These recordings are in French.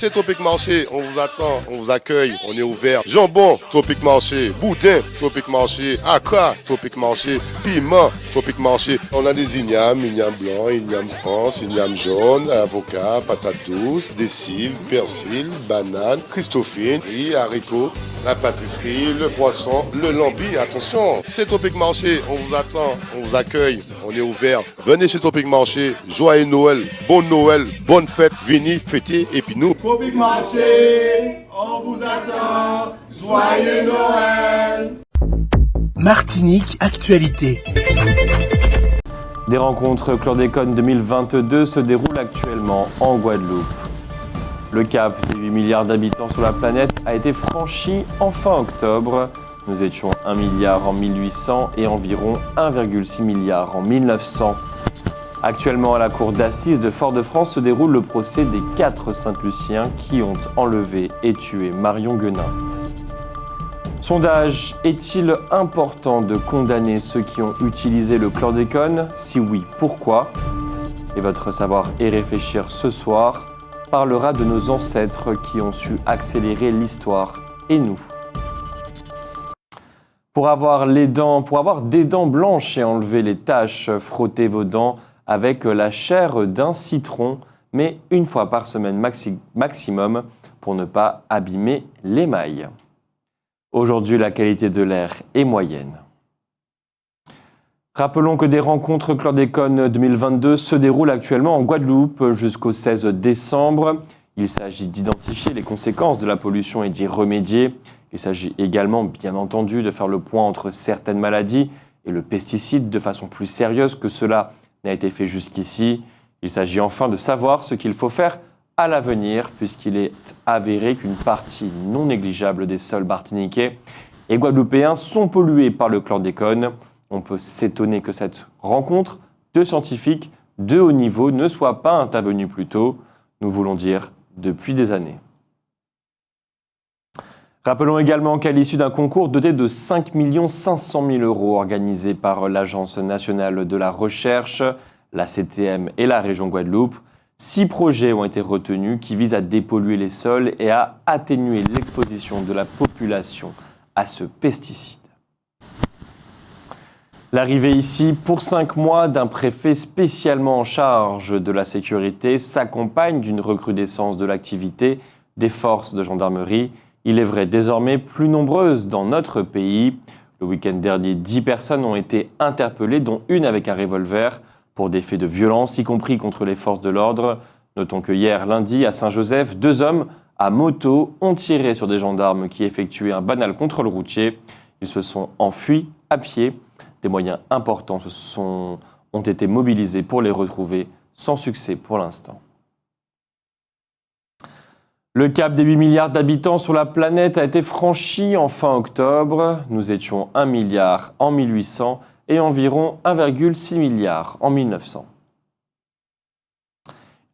C'est Tropic Marché, on vous attend, on vous accueille, on est ouvert. Jambon, Tropic Marché. Boudin, Tropic Marché. Aka, Tropic Marché. Piment, Tropic Marché. On a des ignames blanc, igname France, igname jaune, avocat, patate douce, des cives, persil, banane, christophine, riz, haricots, la pâtisserie, le poisson, le lambi. Attention, c'est Tropic Marché, on vous attend, on vous accueille, on est ouvert. Venez chez Tropic Marché, joyeux Noël, bonne fête, venez fêter et puis nous. Tropic Marché, on vous attend, joyeux Noël. Martinique Actualité. Des rencontres chlordécone 2022 se déroulent actuellement en Guadeloupe. Le cap des 8 milliards d'habitants sur la planète a été franchi en fin octobre. Nous étions 1 milliard en 1800 et environ 1,6 milliard en 1900. Actuellement, à la cour d'assises de Fort-de-France se déroule le procès des 4 Saint-Luciens qui ont enlevé et tué Marion Guenin. Sondage, est-il important de condamner ceux qui ont utilisé le chlordécone ? Si oui, pourquoi ? Et votre savoir et réfléchir ce soir parlera de nos ancêtres qui ont su accélérer l'histoire et nous. Pour avoir des dents blanches et enlever les taches, frottez vos dents avec la chair d'un citron, mais une fois par semaine maximum pour ne pas abîmer l'émail. Aujourd'hui, la qualité de l'air est moyenne. Rappelons que des rencontres chlordécone 2022 se déroulent actuellement en Guadeloupe jusqu'au 16 décembre. Il s'agit d'identifier les conséquences de la pollution et d'y remédier. Il s'agit également, bien entendu, de faire le point entre certaines maladies et le pesticide de façon plus sérieuse que cela n'a été fait jusqu'ici. Il s'agit enfin de savoir ce qu'il faut faire à l'avenir, puisqu'il est avéré qu'une partie non négligeable des sols martiniquais et guadeloupéens sont pollués par le chlordécone. On peut s'étonner que cette rencontre de scientifiques de haut niveau ne soit pas intervenue plus tôt, nous voulons dire depuis des années. Rappelons également qu'à l'issue d'un concours doté de 5 500 000 € organisé par l'Agence nationale de la recherche, la CTM et la région Guadeloupe, 6 projets ont été retenus qui visent à dépolluer les sols et à atténuer l'exposition de la population à ce pesticide. L'arrivée ici pour 5 mois d'un préfet spécialement en charge de la sécurité s'accompagne d'une recrudescence de l'activité des forces de gendarmerie. Il est vrai désormais plus nombreuses dans notre pays. Le week-end dernier, 10 personnes ont été interpellées, dont une avec un revolver, pour des faits de violence, y compris contre les forces de l'ordre. Notons que hier, lundi, à Saint-Joseph, 2 hommes à moto ont tiré sur des gendarmes qui effectuaient un banal contrôle routier. Ils se sont enfuis à pied. Des moyens importants ont été mobilisés pour les retrouver, sans succès pour l'instant. Le cap des 8 milliards d'habitants sur la planète a été franchi en fin octobre. Nous étions 1 milliard en 1800 et environ 1,6 milliard en 1900.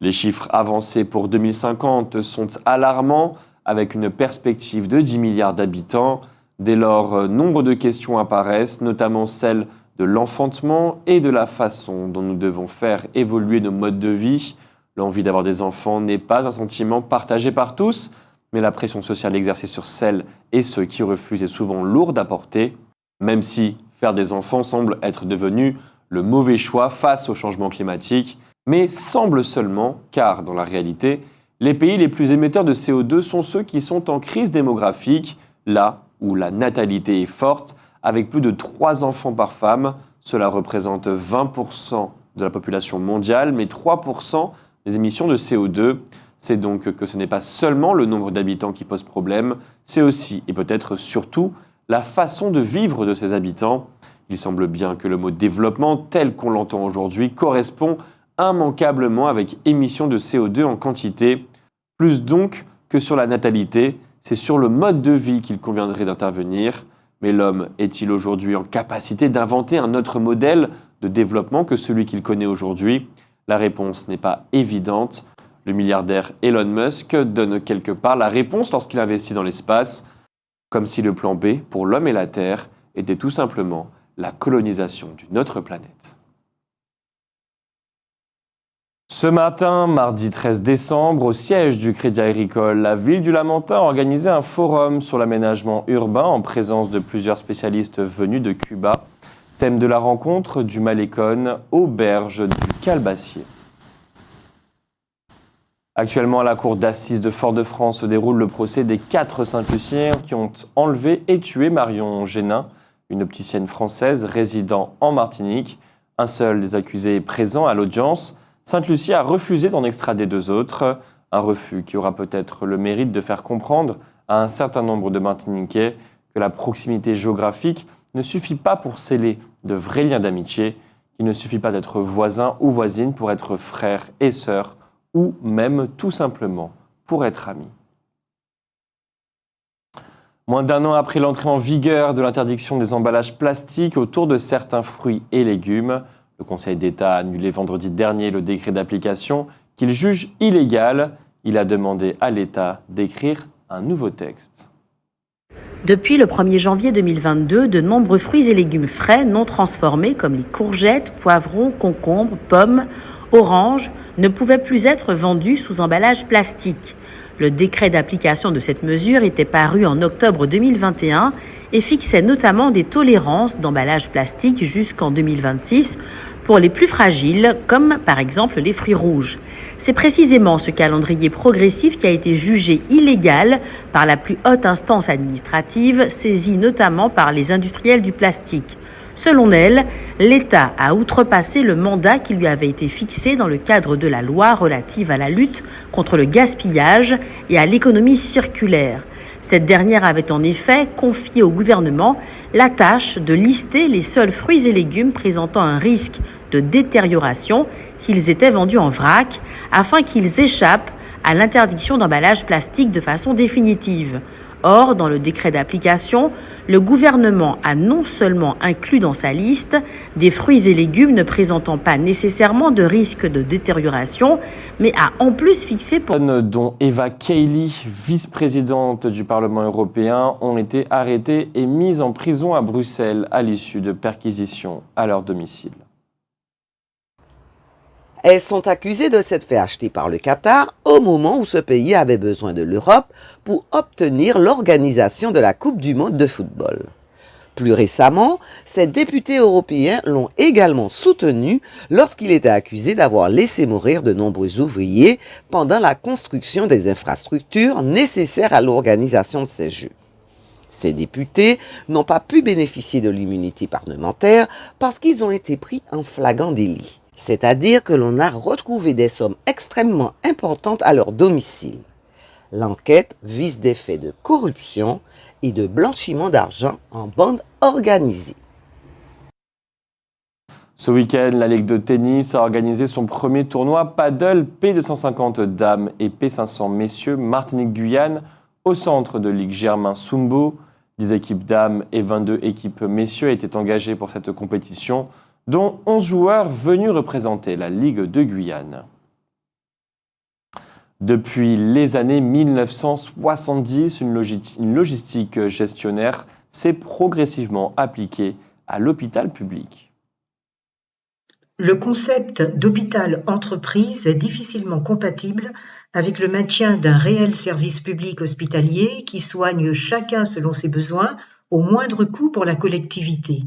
Les chiffres avancés pour 2050 sont alarmants, avec une perspective de 10 milliards d'habitants. Dès lors, nombre de questions apparaissent, notamment celles de l'enfantement et de la façon dont nous devons faire évoluer nos modes de vie. L'envie d'avoir des enfants n'est pas un sentiment partagé par tous, mais la pression sociale exercée sur celles et ceux qui refusent est souvent lourde à porter, même si faire des enfants semble être devenu le mauvais choix face au changement climatique, mais semble seulement, car dans la réalité, les pays les plus émetteurs de CO2 sont ceux qui sont en crise démographique, là où la natalité est forte, avec plus de 3 enfants par femme. Cela représente 20% de la population mondiale, mais 3% des émissions de CO2. C'est donc que ce n'est pas seulement le nombre d'habitants qui pose problème, c'est aussi, et peut-être surtout, la façon de vivre de ces habitants. Il semble bien que le mot développement, tel qu'on l'entend aujourd'hui, correspond immanquablement avec émissions de CO2 en quantité. Plus donc que sur la natalité, c'est sur le mode de vie qu'il conviendrait d'intervenir. Mais l'homme est-il aujourd'hui en capacité d'inventer un autre modèle de développement que celui qu'il connaît aujourd'hui ? La réponse n'est pas évidente. Le milliardaire Elon Musk donne quelque part la réponse lorsqu'il investit dans l'espace, comme si le plan B pour l'homme et la Terre était tout simplement la colonisation d'une autre planète. Ce matin, mardi 13 décembre, au siège du Crédit Agricole, la ville du Lamentin a organisé un forum sur l'aménagement urbain en présence de plusieurs spécialistes venus de Cuba. Thème de la rencontre, du Malécon aux berges du Calbassier. Actuellement, à la cour d'assises de Fort-de-France se déroule le procès des 4 Saint-Luciens qui ont enlevé et tué Marion Génin, une opticienne française résidant en Martinique. Un seul des accusés est présent à l'audience. Sainte-Lucie a refusé d'en extrader 2 autres, un refus qui aura peut-être le mérite de faire comprendre à un certain nombre de Martiniquais que la proximité géographique ne suffit pas pour sceller de vrais liens d'amitié, qu'il ne suffit pas d'être voisin ou voisine pour être frère et sœur, ou même tout simplement pour être amis. Moins d'1 an après l'entrée en vigueur de l'interdiction des emballages plastiques autour de certains fruits et légumes, le Conseil d'État a annulé vendredi dernier le décret d'application qu'il juge illégal. Il a demandé à l'État d'écrire un nouveau texte. Depuis le 1er janvier 2022, de nombreux fruits et légumes frais non transformés comme les courgettes, poivrons, concombres, pommes, oranges ne pouvaient plus être vendus sous emballage plastique. Le décret d'application de cette mesure était paru en octobre 2021 et fixait notamment des tolérances d'emballage plastique jusqu'en 2026 pour les plus fragiles, comme par exemple les fruits rouges. C'est précisément ce calendrier progressif qui a été jugé illégal par la plus haute instance administrative, saisie notamment par les industriels du plastique. Selon elle, l'État a outrepassé le mandat qui lui avait été fixé dans le cadre de la loi relative à la lutte contre le gaspillage et à l'économie circulaire. Cette dernière avait en effet confié au gouvernement la tâche de lister les seuls fruits et légumes présentant un risque de détérioration s'ils étaient vendus en vrac, afin qu'ils échappent à l'interdiction d'emballage plastique de façon définitive. Or, dans le décret d'application, le gouvernement a non seulement inclus dans sa liste des fruits et légumes ne présentant pas nécessairement de risque de détérioration, mais a en plus fixé pour... Dont Eva Kaili, vice-présidente du Parlement européen, ont été arrêtées et mises en prison à Bruxelles à l'issue de perquisitions à leur domicile. Elles sont accusées de s'être fait acheter par le Qatar au moment où ce pays avait besoin de l'Europe pour obtenir l'organisation de la Coupe du monde de football. Plus récemment, ces députés européens l'ont également soutenu lorsqu'il était accusé d'avoir laissé mourir de nombreux ouvriers pendant la construction des infrastructures nécessaires à l'organisation de ces Jeux. Ces députés n'ont pas pu bénéficier de l'immunité parlementaire parce qu'ils ont été pris en flagrant délit. C'est-à-dire que l'on a retrouvé des sommes extrêmement importantes à leur domicile. L'enquête vise des faits de corruption et de blanchiment d'argent en bande organisée. Ce week-end, la Ligue de tennis a organisé son premier tournoi paddle P250 dames et P500 messieurs Martinique-Guyane au centre de Ligue Germain Sumbo. 10 équipes dames et 22 équipes messieurs étaient engagées pour cette compétition, dont 11 joueurs venus représenter la Ligue de Guyane. Depuis les années 1970, une logistique gestionnaire s'est progressivement appliquée à l'hôpital public. Le concept d'hôpital-entreprise est difficilement compatible avec le maintien d'un réel service public hospitalier qui soigne chacun selon ses besoins au moindre coût pour la collectivité.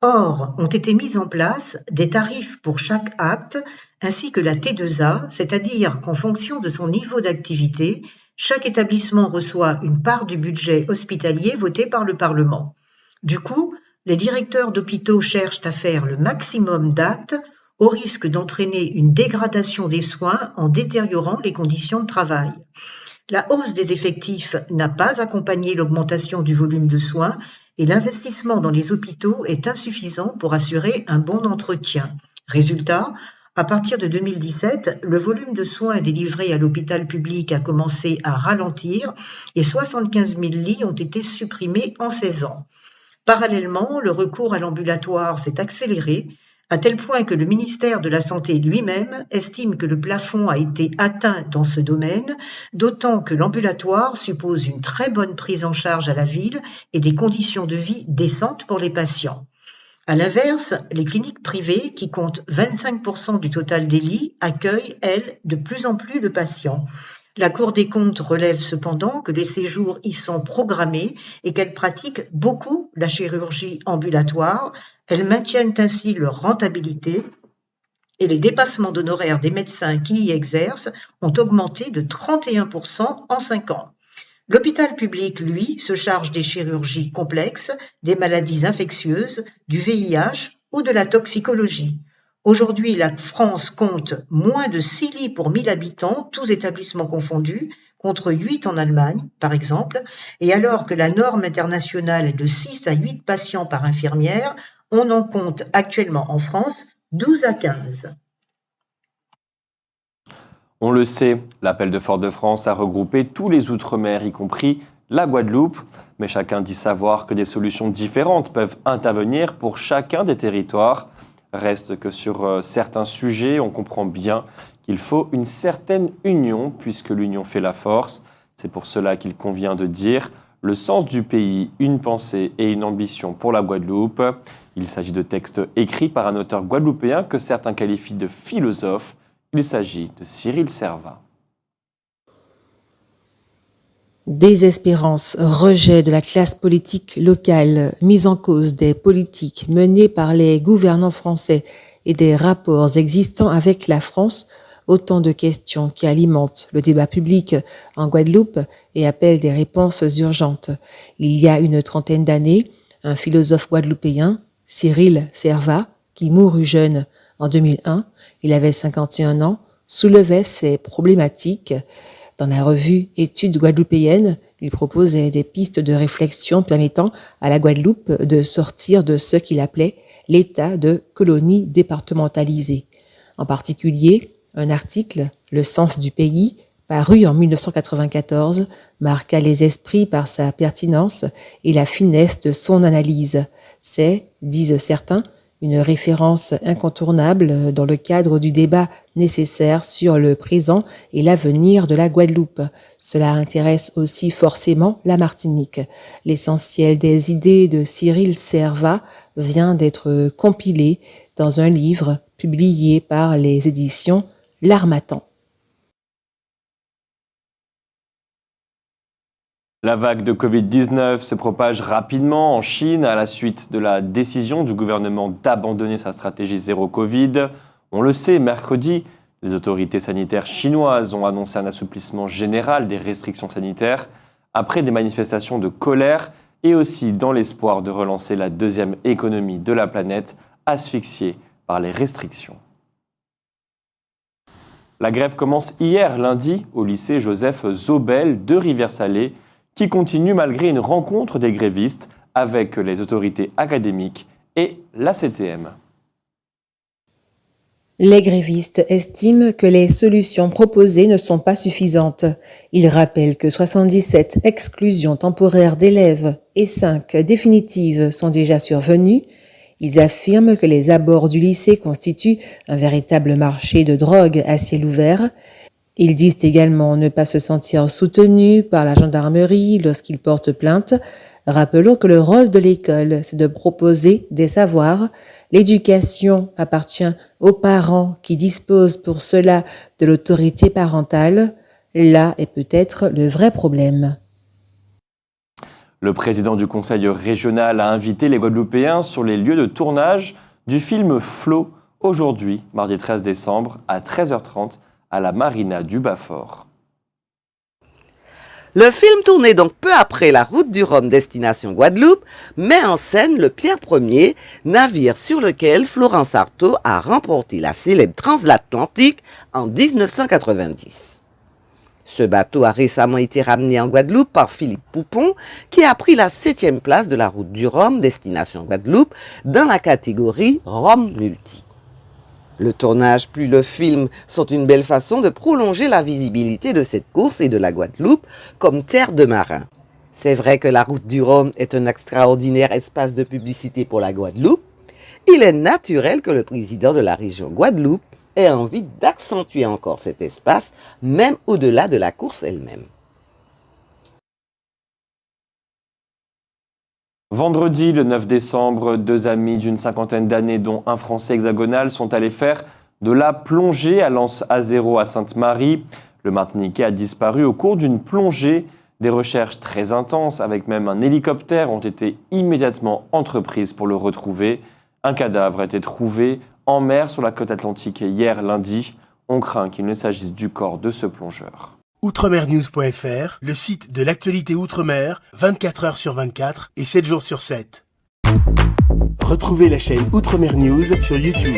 Or, ont été mis en place des tarifs pour chaque acte ainsi que la T2A, c'est-à-dire qu'en fonction de son niveau d'activité, chaque établissement reçoit une part du budget hospitalier voté par le Parlement. Du coup, les directeurs d'hôpitaux cherchent à faire le maximum d'actes au risque d'entraîner une dégradation des soins en détériorant les conditions de travail. La hausse des effectifs n'a pas accompagné l'augmentation du volume de soins et l'investissement dans les hôpitaux est insuffisant pour assurer un bon entretien. Résultat, à partir de 2017, le volume de soins délivrés à l'hôpital public a commencé à ralentir et 75 000 lits ont été supprimés en 16 ans. Parallèlement, le recours à l'ambulatoire s'est accéléré, à tel point que le ministère de la Santé lui-même estime que le plafond a été atteint dans ce domaine, d'autant que l'ambulatoire suppose une très bonne prise en charge à la ville et des conditions de vie décentes pour les patients. À l'inverse, les cliniques privées, qui comptent 25% du total des lits, accueillent, elles, de plus en plus de patients. La Cour des comptes relève cependant que les séjours y sont programmés et qu'elles pratiquent beaucoup la chirurgie ambulatoire. Elles maintiennent ainsi leur rentabilité et les dépassements d'honoraires des médecins qui y exercent ont augmenté de 31% en 5 ans. L'hôpital public, lui, se charge des chirurgies complexes, des maladies infectieuses, du VIH ou de la toxicologie. Aujourd'hui, la France compte moins de 6 lits pour 1000 habitants, tous établissements confondus, contre 8 en Allemagne, par exemple, et alors que la norme internationale est de 6 à 8 patients par infirmière, on en compte actuellement en France 12 à 15. On le sait, l'appel de Fort-de-France a regroupé tous les Outre-mer, y compris la Guadeloupe. Mais chacun dit savoir que des solutions différentes peuvent intervenir pour chacun des territoires. Reste que sur certains sujets, on comprend bien qu'il faut une certaine union, puisque l'union fait la force. C'est pour cela qu'il convient de dire le sens du pays, une pensée et une ambition pour la Guadeloupe. Il s'agit de textes écrits par un auteur guadeloupéen que certains qualifient de philosophe. Il s'agit de Cyril Servat. Désespérance, rejet de la classe politique locale, mise en cause des politiques menées par les gouvernants français et des rapports existants avec la France, autant de questions qui alimentent le débat public en Guadeloupe et appellent des réponses urgentes. Il y a une trentaine d'années, un philosophe guadeloupéen, Cyril Servat, qui mourut jeune en 2001, il avait 51 ans, soulevait ces problématiques. Dans la revue Études guadeloupéennes, il proposait des pistes de réflexion permettant à la Guadeloupe de sortir de ce qu'il appelait l'état de colonie départementalisée. En particulier, un article, Le sens du pays, paru en 1994, marqua les esprits par sa pertinence et la finesse de son analyse. C'est, disent certains, une référence incontournable dans le cadre du débat nécessaire sur le présent et l'avenir de la Guadeloupe. Cela intéresse aussi forcément la Martinique. L'essentiel des idées de Cyril Servat vient d'être compilé dans un livre publié par les éditions L'Harmattan. La vague de Covid-19 se propage rapidement en Chine à la suite de la décision du gouvernement d'abandonner sa stratégie zéro Covid. On le sait, mercredi, les autorités sanitaires chinoises ont annoncé un assouplissement général des restrictions sanitaires après des manifestations de colère et aussi dans l'espoir de relancer la deuxième économie de la planète asphyxiée par les restrictions. La grève commence hier lundi au lycée Joseph Zobel de Rivière-Salée, qui continue malgré une rencontre des grévistes avec les autorités académiques et la CTM. Les grévistes estiment que les solutions proposées ne sont pas suffisantes. Ils rappellent que 77 exclusions temporaires d'élèves et 5 définitives sont déjà survenues. Ils affirment que les abords du lycée constituent un véritable marché de drogue à ciel ouvert. Ils disent également ne pas se sentir soutenus par la gendarmerie lorsqu'ils portent plainte. Rappelons que le rôle de l'école, c'est de proposer des savoirs. L'éducation appartient aux parents qui disposent pour cela de l'autorité parentale. Là est peut-être le vrai problème. Le président du conseil régional a invité les Guadeloupéens sur les lieux de tournage du film Flow aujourd'hui, mardi 13 décembre, à 13h30, à la marina du Bas-Fort. Le film, tourné donc peu après la route du Rhum destination Guadeloupe, met en scène le Pierre Ier, navire sur lequel Florence Artaud a remporté la célèbre transatlantique en 1990. Ce bateau a récemment été ramené en Guadeloupe par Philippe Poupon, qui a pris la 7e place de la route du Rhum destination Guadeloupe dans la catégorie Rhum Multi. Le tournage plus le film sont une belle façon de prolonger la visibilité de cette course et de la Guadeloupe comme terre de marins. C'est vrai que la route du Rhum est un extraordinaire espace de publicité pour la Guadeloupe. Il est naturel que le président de la région Guadeloupe ait envie d'accentuer encore cet espace, même au-delà de la course elle-même. Vendredi, le 9 décembre, 2 amis d'une cinquantaine d'années, dont un Français hexagonal, sont allés faire de la plongée à l'Anse A0 à Sainte-Marie. Le Martiniquais a disparu au cours d'une plongée. Des recherches très intenses, avec même un hélicoptère, ont été immédiatement entreprises pour le retrouver. Un cadavre a été trouvé en mer sur la côte atlantique hier lundi. On craint qu'il ne s'agisse du corps de ce plongeur. Outremernews.fr, le site de l'actualité Outre-mer, 24 heures sur 24 et 7 jours sur 7. Retrouvez la chaîne Outremer News sur YouTube.